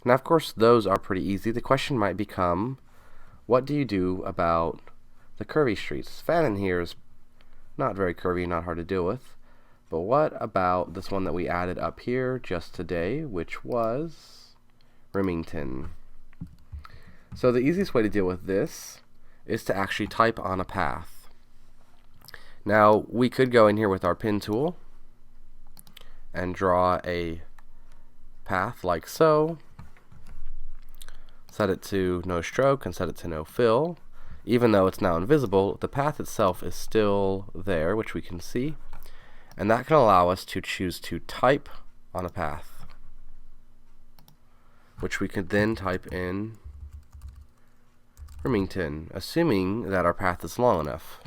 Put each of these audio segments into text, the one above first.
Now, of course, those are pretty easy. The question might become, what do you do about the curvy streets? This fan in here is not very curvy, not hard to deal with. But what about this one that we added up here just today, which was Remington? So the easiest way to deal with this is to actually type on a path. Now, we could go in here with our pen tool and draw a path like so. Set it to no stroke and set it to no fill. Even though it's now invisible, the path itself is still there, which we can see. And that can allow us to choose to type on a path, which we could then type in Remington, assuming that our path is long enough.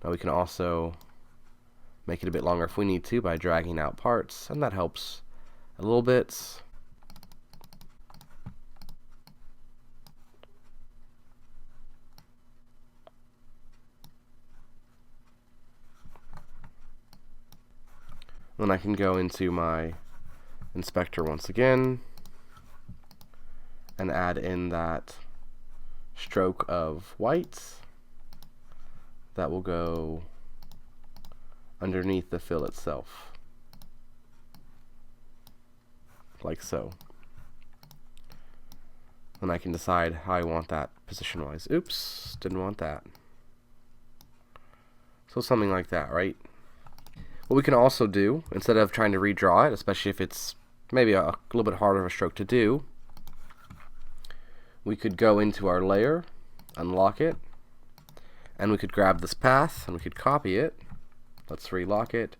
Now we can also make it a bit longer if we need to by dragging out parts, and that helps a little bit. Then I can go into my inspector once again and add in that stroke of white that will go underneath the fill itself, like so. Then I can decide how I want that position-wise. Oops, didn't want that. So something like that, right? What we can also do, instead of trying to redraw it, especially if it's maybe a little bit harder of a stroke to do, we could go into our layer, unlock it, and we could grab this path and we could copy it. Let's relock it,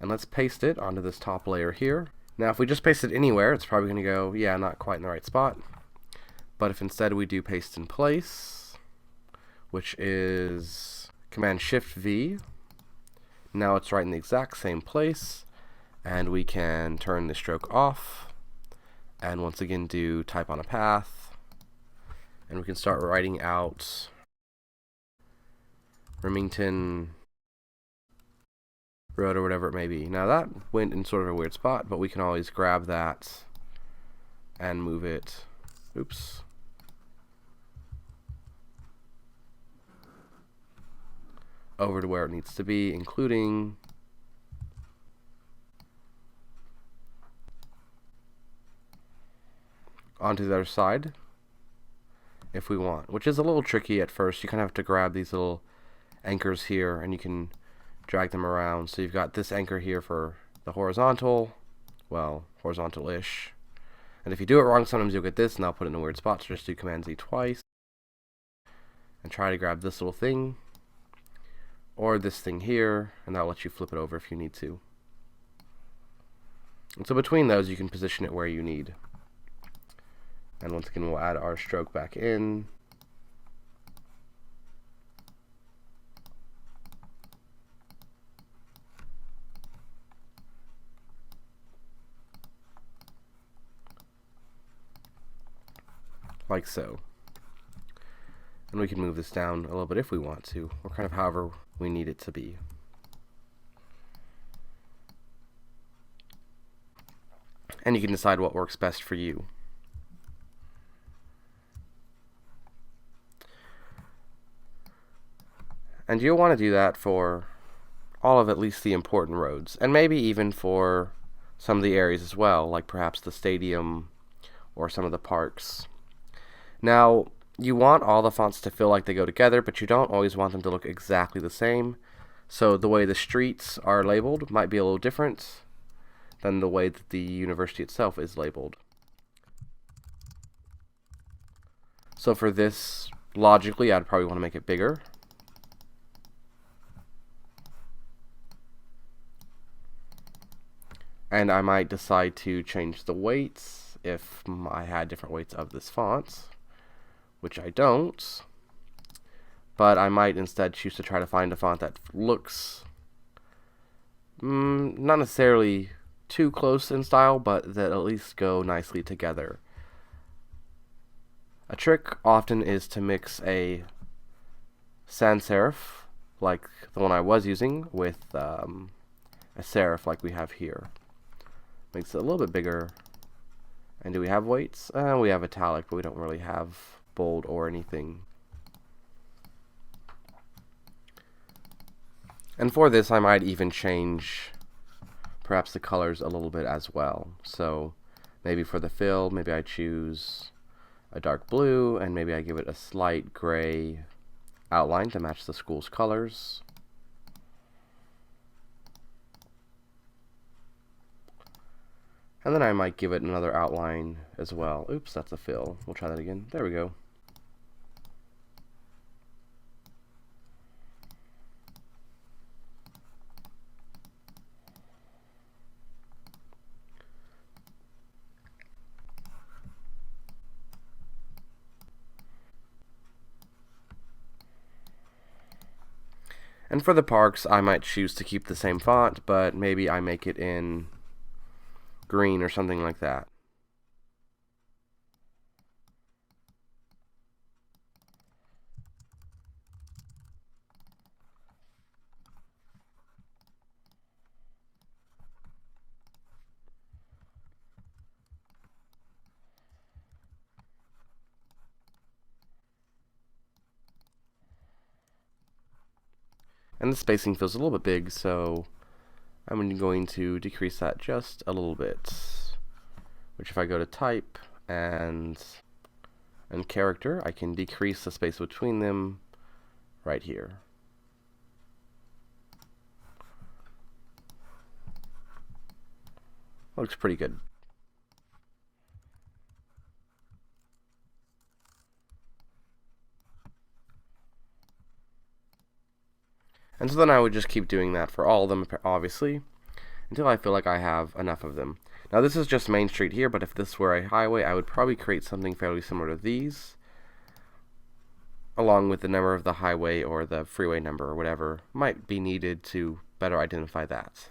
and let's paste it onto this top layer here. Now if we just paste it anywhere, it's probably going to go, yeah, not quite in the right spot. But if instead we do paste in place, which is Command-Shift-V, now it's right in the exact same place, and we can turn the stroke off, and once again do type on a path, and we can start writing out Remington Road or whatever it may be. Now that went in sort of a weird spot, but we can always grab that and move it, oops, over to where it needs to be, including onto the other side if we want, which is a little tricky at first. You kind of have to grab these little anchors here and you can drag them around. So you've got this anchor here for the horizontal, well, horizontal-ish. And if you do it wrong, sometimes you'll get this, and I'll put it in a weird spot, so just do Command-Z twice and try to grab this little thing or this thing here, and that'll let you flip it over if you need to. And so between those, you can position it where you need. And once again, we'll add our stroke back in. Like so. And we can move this down a little bit if we want to, or kind of however we need it to be. And you can decide what works best for you. And you'll want to do that for all of at least the important roads, and maybe even for some of the areas as well, like perhaps the stadium or some of the parks. Now, you want all the fonts to feel like they go together, but you don't always want them to look exactly the same. So the way the streets are labeled might be a little different than the way that the university itself is labeled. So for this, logically, I'd probably want to make it bigger. And I might decide to change the weights if I had different weights of this font, which I don't. But I might instead choose to try to find a font that looks not necessarily too close in style, but that at least go nicely together. A trick often is to mix a sans serif, like the one I was using, with a serif like we have here. Makes it a little bit bigger And do we have weights? We have italic, but we don't really have bold or anything. And for this, I might even change perhaps the colors a little bit as well. So maybe for the fill, maybe I choose a dark blue, and maybe I give it a slight gray outline to match the school's colors. And then I might give it another outline as well. Oops, that's a fill. We'll try that again. There we go. And for the parks, I might choose to keep the same font, but maybe I make it in green or something like that. And the spacing feels a little bit big, so I'm going to decrease that just a little bit. Which if I go to type and character, I can decrease the space between them right here. Looks pretty good. And so then I would just keep doing that for all of them, obviously, until I feel like I have enough of them. Now this is just Main Street here, but if this were a highway, I would probably create something fairly similar to these, along with the number of the highway or the freeway number or whatever might be needed to better identify that.